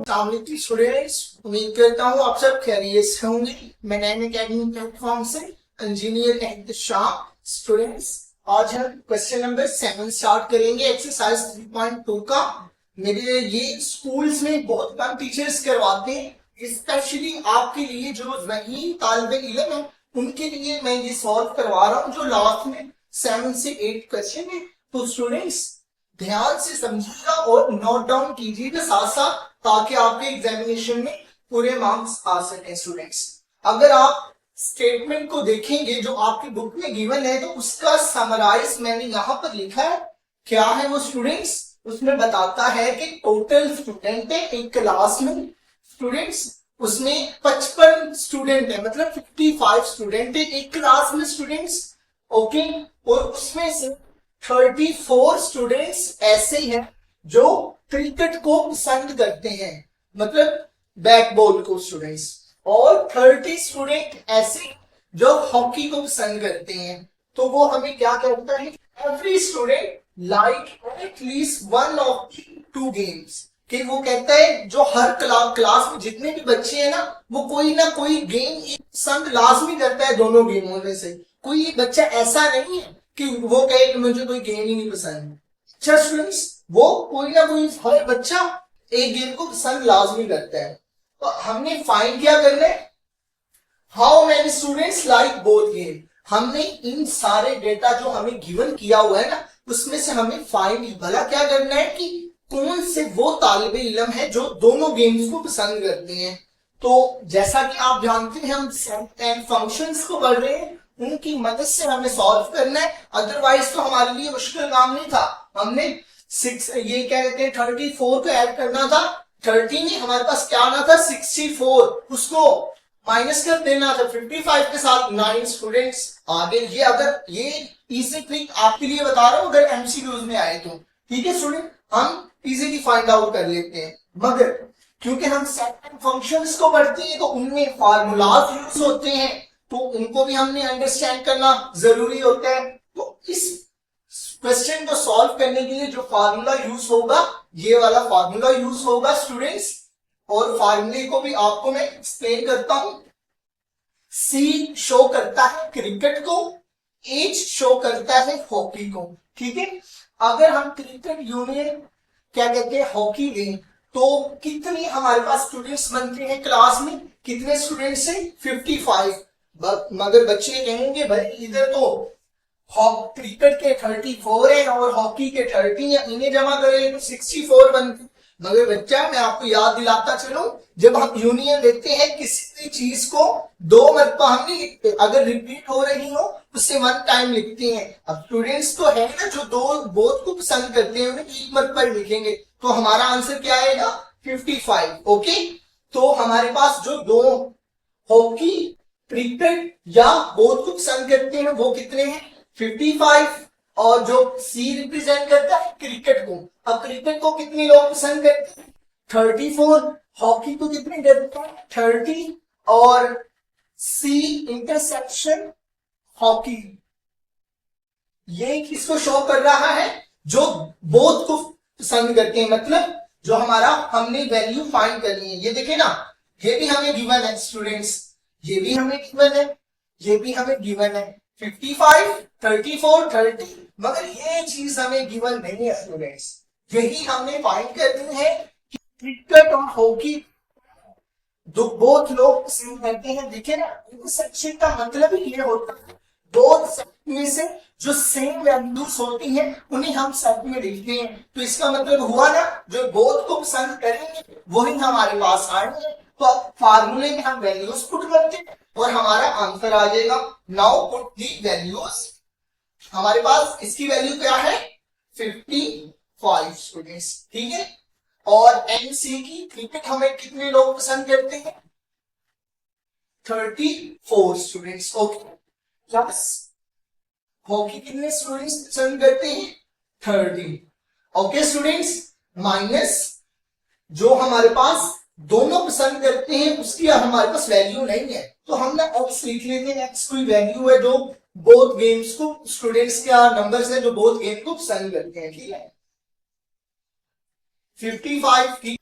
Students, उम्मीद करता हूँ आप सब खैरियत से होंगे। मैं नैन अकेडमी प्लेटफॉर्म से इंजीनियर अहमद शाह। स्टूडेंट्स, आज हम क्वेश्चन नंबर 7 स्टार्ट करेंगे एक्सरसाइज 3.2 का। मेरे ये स्कूल्स में बहुत कम टीचर्स करवाते हैं, स्पेशली आपके लिए जो नई तालिबे इल्म है उनके लिए मैं ये सॉल्व करवा रहा हूँ, जो लास्ट में 7 से 8 क्वेश्चन है। तो स्टूडेंट्स ध्यान से समझिएगा और नोट डाउन कीजिएगा साथ साथ, ताकि आपके एग्जामिनेशन में पूरे मार्क्स आ सके। स्टूडेंट्स, अगर आप स्टेटमेंट को देखेंगे जो आपकी बुक में गिवन है, तो उसका समराइज मैंने यहाँ पर लिखा है। क्या है वो स्टूडेंट्स? उसमें बताता है कि टोटल स्टूडेंट है एक क्लास में। स्टूडेंट्स, उसमें 55 स्टूडेंट है, मतलब 55 स्टूडेंट है एक क्लास में। स्टूडेंट्स ओके, और उसमें से 34 स्टूडेंट्स ऐसे हैं जो क्रिकेट को पसंद करते हैं, मतलब बैट बॉल को। स्टूडेंट्स, और 30 स्टूडेंट ऐसे जो हॉकी को पसंद करते हैं। तो वो हमें क्या कहता है? Every student like at least one of to games. कि वो कहता है जो हर क्लास में जितने भी बच्चे हैं ना, वो कोई ना कोई गेम पसंद लाजमी करता है। दोनों गेमों में से कोई बच्चा ऐसा नहीं है कि वो कहे कि मुझे कोई गेम ही नहीं पसंद। अच्छा स्टूडेंट्स, वो कोई ना कोई हर बच्चा एक गेम को पसंद लाजमी करता है। तो हमने फाइंड क्या करना है? How many students like both game. हमने इन सारे डेटा जो हमें गिवन किया हुआ है ना, उसमें से हमें फाइंड भला क्या करना है कि कौन से वो तालिबे इल्म है जो दोनों गेम्स को पसंद करते हैं। तो जैसा कि आप जानते हैं, हम सेट एंड फंक्शंस को पढ़ रहे हैं, उनकी मदद से हमें सॉल्व करना है। अदरवाइज तो हमारे लिए मुश्किल काम नहीं था। हमने 6 ये क्या कहते हैं 34 को ऐड करना था। 30 में हमारे पास क्या आना था 64, उसको माइनस कर देना था 55 के साथ 9 स्टूडेंट्स आगे। ये अगर ये इजी ट्रिक आपके लिए बता रहा हूं, अगर एमसीक्यूज में आए तो ठीक है स्टूडेंट, हम इजीली फाइंड आउट कर लेते हैं। मगर क्योंकि हम सेट एंड फंक्शंस को पढ़ते हैं तो उनमें फार्मूलाज यूज होते हैं, तो उनको भी हमने अंडरस्टैंड करना जरूरी होता है। तो इस क्वेश्चन को सॉल्व करने के लिए जो फार्मूला यूज होगा, ये वाला फार्मूला यूज होगा स्टूडेंट्स। और फार्मूले को भी आपको मैं एक्सप्लेन करता हूं। सी शो करता है क्रिकेट को, एच शो करता है हॉकी को। ठीक है, अगर हम क्रिकेट यूनियन क्या कहते हैं हॉकी लें, तो कितने हमारे पास स्टूडेंट्स बनते हैं क्लास में? कितने स्टूडेंट्स हैं? 55। मगर बच्चे कहेंगे भाई इधर तो क्रिकेट के 34 है और हॉकी के 30 है, इन्हें जमा करें तो 64 बनते। मगर बच्चा, मैं आपको याद दिलाता चलूं, जब हम यूनियन लेते हैं किसी भी चीज को 2 मरतबा हम नहीं लिखते, अगर रिपीट हो रही हो उससे 1 टाइम लिखते हैं। अब स्टूडेंट्स तो है ना जो बोथ को पसंद करते हैं, उन्हें 1 मरतबा लिखेंगे, तो हमारा आंसर क्या आएगा? 55। ओके, तो हमारे पास जो दो हॉकी क्रिकेट या बोथ को पसंद करते हैं वो कितने हैं? 55। और जो सी रिप्रेजेंट करता है क्रिकेट को, अब क्रिकेट को कितने लोग पसंद करते हैं? 34। हॉकी को कितने करते हैं? 30। और सी इंटरसेक्शन हॉकी, ये किसको शो कर रहा है? जो बोथ को पसंद करते हैं, मतलब जो हमारा हमने वैल्यू फाइंड करनी है। ये देखे ना, ये भी हमें गिवन है स्टूडेंट्स, ये भी हमें गिवन है, ये भी हमें गिवन है 55, 34, 30। मगर ये चीज हमें गिवन नहीं है स्टूडेंट्स। यही हमने फाइंड करनी है कि क्रिकेट और हॉकी दो बोथ लोग पसंद करते हैं। देखिए ना, इंटरसेक्शन का मतलब ही ये होता है बोथ में से जो सेम वैल्यूज होती हैं उन्हें हम सेट में लिखते हैं। तो इसका मतलब हुआ ना, जो बोथ को पसंद करेंगे वही हमारे पास आएंगे। तो अब फार्मूले में हम वैल्यूज पुट करते हैं और हमारा आंसर आ जाएगा। Now put the values. हमारे पास इसकी वैल्यू क्या है? 55 स्टूडेंट्स। ठीक है, और एनसी की क्रिकेट हमें कितने लोग पसंद करते हैं? 34 स्टूडेंट्स। ओके, प्लस हॉकी कितने स्टूडेंट्स पसंद करते हैं? 30। ओके स्टूडेंट्स, माइनस जो हमारे पास दोनों पसंद करते हैं उसकी हमारे पास वैल्यू नहीं है, तो हम ना एक्स लिख लेते हैं। एक्स कोई वैल्यू है जो बोथ गेम्स को, स्टूडेंट्स का नंबर्स है जो बोथ गेम को पसंद करते हैं। ठीक है, 55 की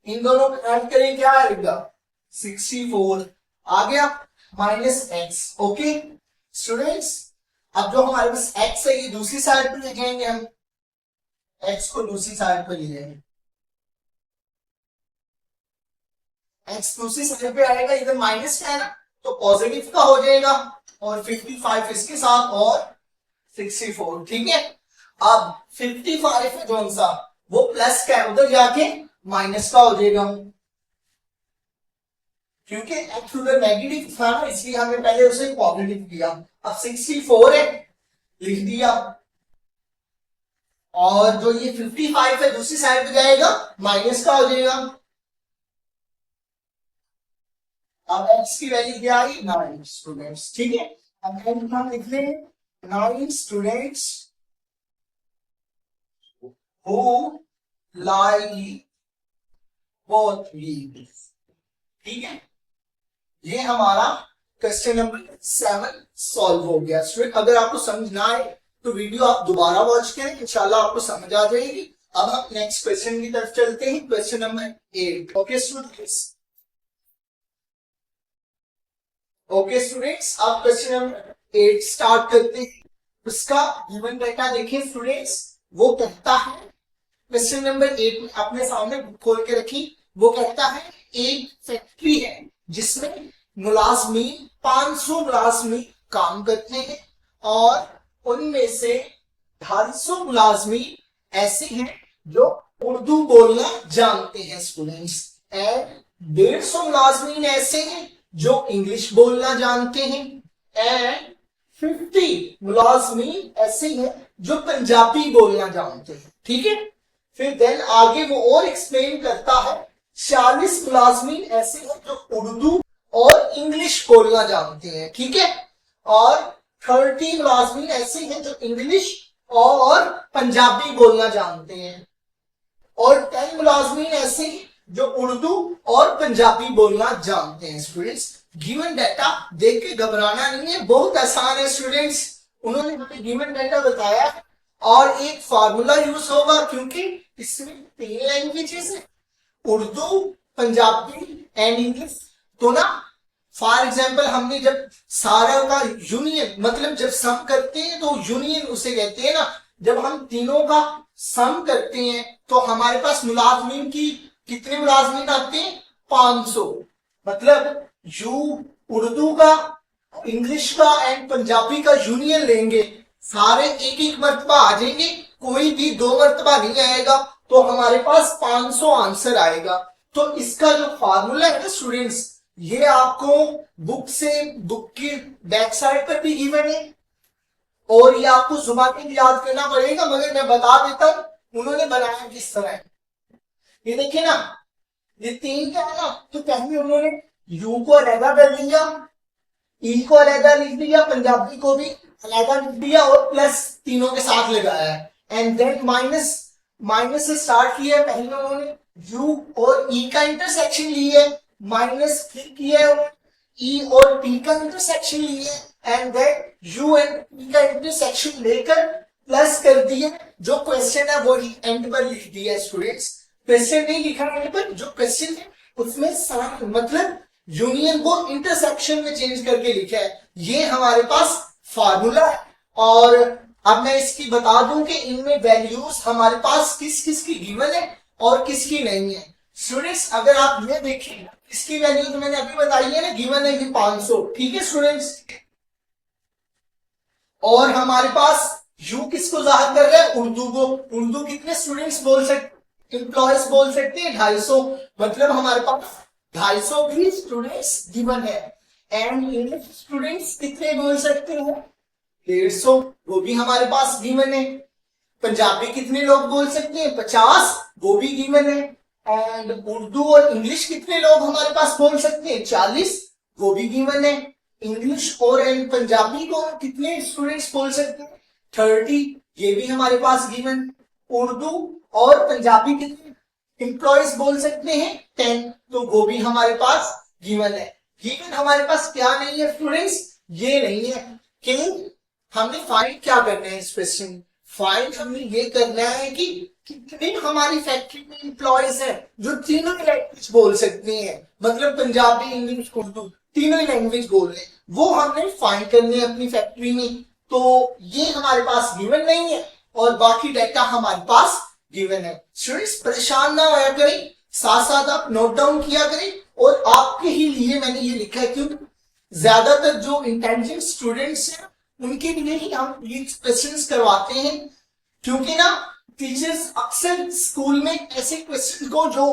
इन दोनों को ऐड करें क्या आएगा 64 आ गया माइनस एक्स। ओके स्टूडेंट्स, अब जो हमारे पास एक्स है ये दूसरी साइड पर ले जाएंगे हम, एक्स को दूसरी साइड पर ले जाएंगे, एक्स दूसरी साइड पे आएगा, इधर माइनस का है ना तो पॉजिटिव का हो जाएगा और 55 इसके साथ और 64। ठीक है, अब 55 है कौन सा वो प्लस का है, उधर जाके माइनस का हो जाएगा क्योंकि एक्स उधर नेगेटिव था ना इसलिए हमने पहले उसे पॉजिटिव किया। अब 64 है लिख दिया और जो ये 55 है दूसरी साइड पे जाएगा माइनस का हो जाएगा। अब एक्स की वैल्यू क्या आई 9 स्टूडेंट्स। ठीक है, अब हम लिख लें 9 students who lie both ways। ठीक है, ये हमारा क्वेश्चन नंबर 7 सॉल्व हो गया। स्टूडेंट अगर आपको समझ ना आए तो वीडियो आप दोबारा वॉच करें, इंशाल्लाह आपको समझ आ जाएगी। अब हम नेक्स्ट क्वेश्चन की तरफ चलते हैं, क्वेश्चन नंबर 8। ओके स्टूडेंट्स, अब क्वेश्चन नंबर 8 स्टार्ट करते हैं। उसका गिवन डेटा देखिए स्टूडेंट्स, वो कहता है क्वेश्चन नंबर 8 में अपने सामने खोल के रखी, वो कहता है एक फैक्ट्री है जिसमें मुलाजमीन 500 मुलाजमीन काम करते हैं और उनमें से 250 मुलाजमीन ऐसे हैं जो उर्दू बोलना जानते हैं स्टूडेंट्स, एंड 150 मुलाजमीन ऐसे हैं जो इंग्लिश बोलना जानते हैं, एंड 50 मुलाजमीन ऐसे हैं जो पंजाबी बोलना जानते हैं। ठीक है, फिर देन आगे वो और एक्सप्लेन करता है 40 मुलाजमीन ऐसे हैं जो उर्दू और इंग्लिश बोलना जानते हैं। ठीक है, और 30 मुलाजमीन ऐसे हैं जो इंग्लिश और पंजाबी बोलना जानते हैं, और 10 मुलाजमीन ऐसे हैं जो उर्दू और पंजाबी बोलना जानते हैं। स्टूडेंट्स गिवन डाटा देख के घबराना नहीं है, बहुत आसान है स्टूडेंट्स। उन्होंने हमें गिवन डाटा बताया और एक फार्मूला यूज होगा क्योंकि इसमें 3 लैंग्वेजेस है, उर्दू पंजाबी एंड इंग्लिश। तो ना फॉर एग्जाम्पल हमने जब सारा का यूनियन मतलब जब सम करते हैं तो यूनियन उसे कहते हैं ना, जब हम तीनों का सम करते हैं तो हमारे पास मुलाजमीन की कितने मुलाजमीन आते हैं 500, मतलब यू उर्दू का इंग्लिश का एंड पंजाबी का यूनियन लेंगे, सारे एक एक मर्तबा आ जाएंगे, कोई भी 2 मर्तबा नहीं आएगा, तो हमारे पास 500 आंसर आएगा। तो इसका जो फार्मूला है ना स्टूडेंट्स, ये आपको बुक की बैक साइड पर भी गिवन है और ये आपको जुबानी याद करना पड़ेगा, मगर मैं बता देता हूं उन्होंने बनाया किस तरह। ये देखिए ना, ये 3 क्या है ना, तो पहले उन्होंने यू को अलग कर लिया, ई को अलग लिख दिया, पंजाबी को भी अलग लिख दिया और प्लस तीनों के साथ लगाया है, एंड देन माइनस से स्टार्ट किया। पहले उन्होंने यू और ई का इंटरसेक्शन लिया, माइनस फिर किया ई और टी का इंटरसेक्शन लिया, and then U and T का इंटरसेक्शन लेकर प्लस कर दिया। जो क्वेश्चन है वो एंड पर लिख दिया स्टूडेंट्स, क्वेश्चन नहीं लिखा एंड पर, जो क्वेश्चन है उसमें साथ मतलब यूनियन को इंटरसेक्शन में चेंज करके लिखा है। ये हमारे पास फार्मूला है और अब मैं इसकी बता दूं कि इनमें वैल्यूज हमारे पास किस किस की गिवन है और किसकी नहीं है। स्टूडेंट्स अगर आप ये देखें, इसकी वैल्यू तो मैंने अभी बताई है ना, गिवन है कि 500। ठीक है स्टूडेंट्स, और हमारे पास यू किसको जाहिर कर रहा है, उर्दू को। उर्दू कितने स्टूडेंट्स बोल सकते, एम्प्लॉयज बोल सकते हैं 250, मतलब हमारे पास 250 भी स्टूडेंट्स गिवन है, एंड इंग्लिश स्टूडेंट्स कितने बोल सकते हैं 150, वो भी हमारे पास गिवन है। पंजाबी कितने लोग बोल सकते हैं 50, वो भी गिवन है, एंड उर्दू और इंग्लिश कितने लोग हमारे पास बोल सकते हैं 40, वो भी गिवन है। इंग्लिश और एंड पंजाबी को कितने स्टूडेंट्स बोल सकते हैं 30, ये भी हमारे पास गिवन। उर्दू और पंजाबी कितने एम्प्लॉयज बोल सकते हैं 10, तो वो भी हमारे पास गिवन है। गिवन हमारे पास क्या नहीं है स्टूडेंट्स, ये नहीं है कि हमने फाइंड क्या करना है इस क्वेश्चन, फाइंड हमने ये करना है कि कितने हमारी फैक्ट्री में एम्प्लॉयज हैं जो तीनों ही लैंग्वेज बोल सकते हैं, मतलब पंजाबी, इंग्लिश, उर्दू तीनों ही लैंग्वेज बोल रहे हैं, वो हमने फाइंड करने हैं अपनी फैक्ट्री में। तो ये हमारे पास गिवन नहीं है और बाकी डाटा हमारे पास गिवन है। स्टूडेंट्स परेशान ना होया करें, साथ साथ आप नोट डाउन किया करें, और आपके ही लिए मैंने ये लिखा है क्योंकि ज्यादातर जो इंटेलिजेंट स्टूडेंट्स हैं उनके लिए ही हम ये क्वेश्चंस करवाते हैं, क्योंकि ना टीचर्स अक्सर स्कूल में ऐसे क्वेश्चन को जो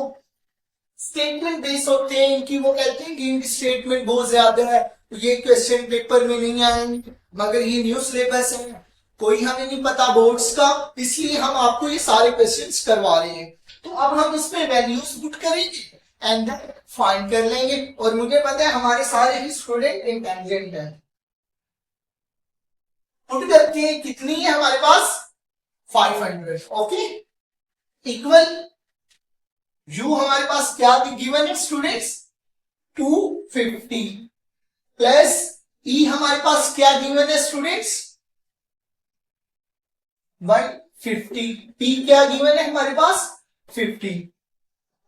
स्टेटमेंट बेस्ड होते हैं इनकी, वो कहते हैं कि इनकी स्टेटमेंट बहुत ज्यादा है, तो ये क्वेश्चन पेपर में नहीं आएंगे, मगर ये न्यू सिलेबस है, कोई हमें नहीं पता बोर्ड्स का, इसलिए हम आपको ये सारे क्वेश्चंस करवा रहे हैं। तो अब हम इसमें वैल्यूज पुट करेंगे एंड देन फाइंड कर लेंगे, और मुझे पता है हमारे सारे ही स्टूडेंट इंटेलिजेंट हैं। पुट करते हैं, कितनी है हमारे पास 500, ओके, इक्वल यू हमारे पास क्या गिवन है स्टूडेंट्स 250 प्लस ई हमारे पास क्या गिवन है स्टूडेंट्स 150, पी क्या गिवन है हमारे पास 50,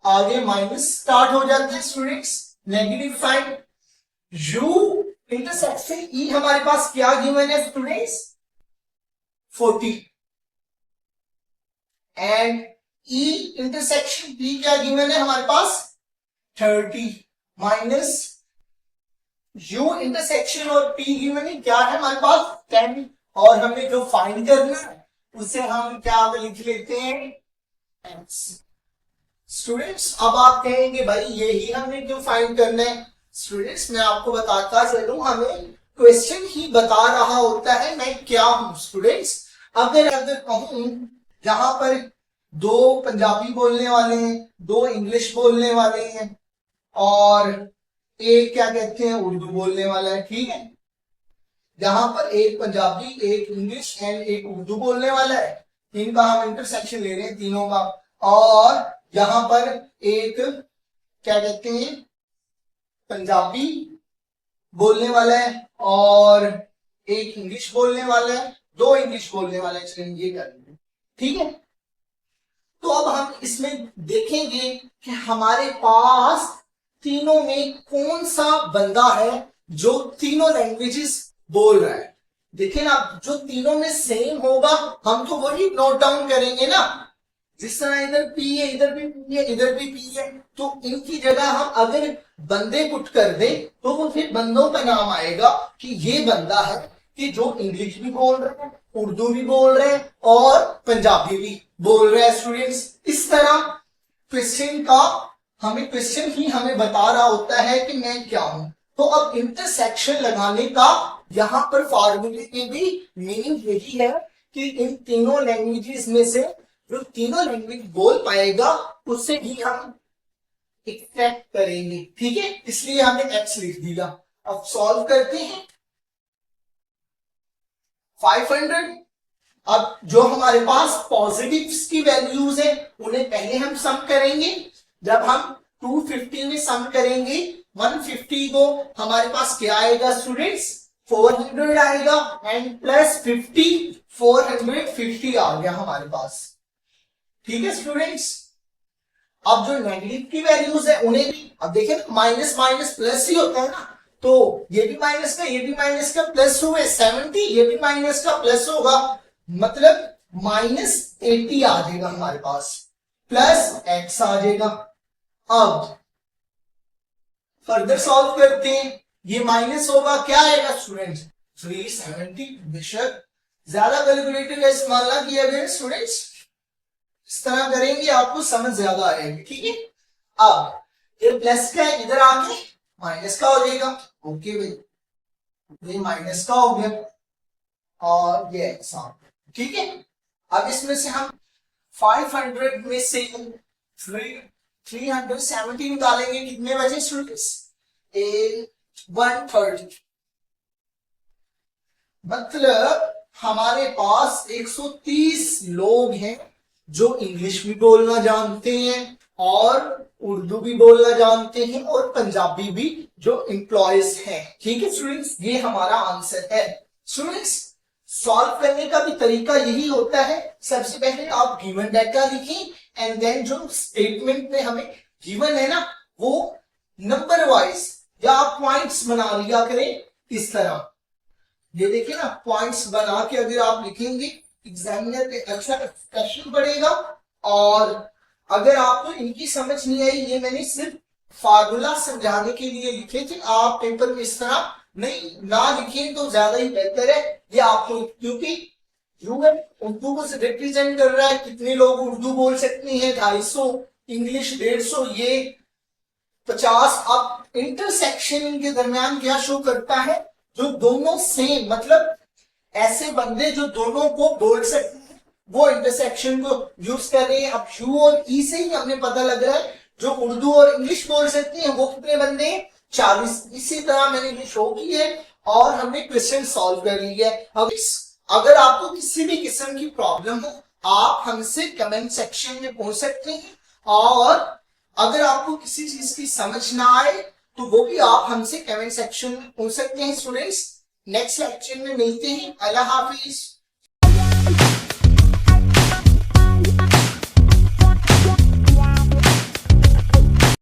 आगे माइनस स्टार्ट हो जाते हैं students, negative sign, U intersection E हमारे पास क्या गिवन है students 40 and E intersection B क्या गिवन है हमारे पास 30 माइनस यू इंटरसेक्शन और पी गिवन है क्या है हमारे पास 10, और हमें जो फाइंड करना है उसे हम क्या लिख लेते हैं x। स्टूडेंट्स अब आप कहेंगे भाई यही हमने क्यों फाइंड करना है, स्टूडेंट्स मैं आपको बताता चलूं, हमें क्वेश्चन ही बता रहा होता है मैं क्या हूं। स्टूडेंट्स अगर कहूं जहां पर दो पंजाबी बोलने वाले हैं, दो इंग्लिश बोलने वाले हैं और एक क्या कहते हैं उर्दू बोलने वाला है, ठीक है, जहां पर एक पंजाबी, एक इंग्लिश एंड एक उर्दू बोलने वाला है, इनका हम इंटरसेक्शन ले रहे हैं तीनों का, और यहां पर एक क्या कहते हैं पंजाबी बोलने वाला है और एक इंग्लिश बोलने वाला है, दो इंग्लिश बोलने वाले हैं, चलिए ये कर लेंगे, ठीक है। तो अब हम इसमें देखेंगे कि हमारे पास तीनों में कौन सा बंदा है जो तीनों लैंग्वेजेस बोल रहा है। देखिए ना, जो तीनों में सेम होगा हम तो वही नोट डाउन करेंगे ना, जिस तरह इधर पी है, इधर भी पी है, इधर भी पी है, तो इनकी जगह हम अगर बंदे पुट कर दे तो वो फिर बंदों का नाम आएगा कि ये बंदा है कि जो इंग्लिश भी बोल रहे हैं, उर्दू भी बोल रहे हैं और पंजाबी भी बोल रहे हैं। स्टूडेंट्स इस तरह क्वेश्चन का क्वेश्चन ही हमें बता रहा होता है कि मैं क्या हूं। तो अब इंटरसेक्शन लगाने का यहां पर फॉर्मूले में भी मीनिंग यही है कि इन तीनों लैंग्वेजेस में से जो तीनों लैंग्वेज बोल पाएगा उससे ही हम एक्सट्रैक्ट करेंगे, ठीक है, इसलिए हमने एक्स लिख दिया। अब सॉल्व करते हैं 500। अब जो हमारे पास पॉजिटिव्स की वैल्यूज है उन्हें पहले हम सम करेंगे। जब हम 250 में सम करेंगे 150 को हमारे पास क्या आएगा स्टूडेंट्स 400 आएगा एंड प्लस 50 450 आ गया हमारे पास, ठीक है स्टूडेंट्स। अब जो नेगेटिव की वैल्यूज है उन्हें भी, अब देखिए माइनस माइनस प्लस ही होता है ना, तो ये भी माइनस का, ये भी माइनस का, प्लस हुए 70, ये भी माइनस का प्लस होगा, मतलब माइनस 80 आ जाएगा हमारे पास, प्लस एक्स आ जाएगा। अब फर्दर सॉल्व करते हैं, ये माइनस होगा, क्या आएगा स्टूडेंट्स 370। बेशक ज्यादा कैलकुलेटर का इस्तेमाल ना किया गया स्टूडेंट्स, इस तरह करेंगे आपको समझ ज्यादा आएगी, ठीक है। अब ये प्लस का है, इधर आके माइनस का हो जाएगा, ओके भाई ये माइनस का हो गया और ये एक्स आ गया, ठीक है। अब इसमें से हम 500 में से 370 निकालेंगे, कितने बचे स्टूडेंट्स 130, मतलब हमारे पास 130 लोग हैं जो इंग्लिश भी बोलना जानते हैं और उर्दू भी बोलना जानते हैं और पंजाबी भी जो एम्प्लॉयज हैं, ठीक है स्टूडेंट्स, ये हमारा आंसर है। स्टूडेंट्स सॉल्व करने का भी तरीका यही होता है। सबसे पहले आप गिवन डाटा लिखें एंड देन जो स्टेटमेंट में हमें गिवन है ना वो नंबर वाइज या आप पॉइंट्स बना लिया करें इस तरह। ये देखिए ना, पॉइंट्स बना के अगर आप लिखेंगे एग्जामिनर पे अच्छा क्वेश्चन पड़ेगा। और अगर आपको इनकी समझ नहीं आई, ये मैंने सिर्फ फार्मूला समझाने के लिए लिखे थे, आप पेपर में इस तरह नहीं ना लिखें तो ज्यादा ही बेहतर है। ये आपको, क्योंकि ह्यूमन उर्दू को रिप्रेजेंट कर रहा है, कितने लोग उर्दू बोल सकते हैं 250, इंग्लिश 150, ये 50। अब इंटरसेक्शन के दरमियान क्या शो करता है, जो दोनों सेम मतलब ऐसे बंदे जो दोनों को बोल सकते हैं वो इंटरसेक्शन को यूज कर रहे हैं। अब यू और ई से ही हमें पता लग रहा है जो उर्दू और इंग्लिश बोल सकते हैं वो कितने बंदे हैं, 40। इसी तरह मैंने ये शो की है और हमने क्वेश्चन सॉल्व कर लिया है। अब अगर आपको किसी भी किस्म की प्रॉब्लम हो आप हमसे कमेंट सेक्शन में पूछ सकते हैं, और अगर आपको किसी चीज की समझ ना आए तो वो भी आप हमसे कमेंट सेक्शन में पूछ सकते हैं। स्टूडेंट्स, नेक्स्ट लेक्चर में मिलते हैं। अल्लाह हाफिज।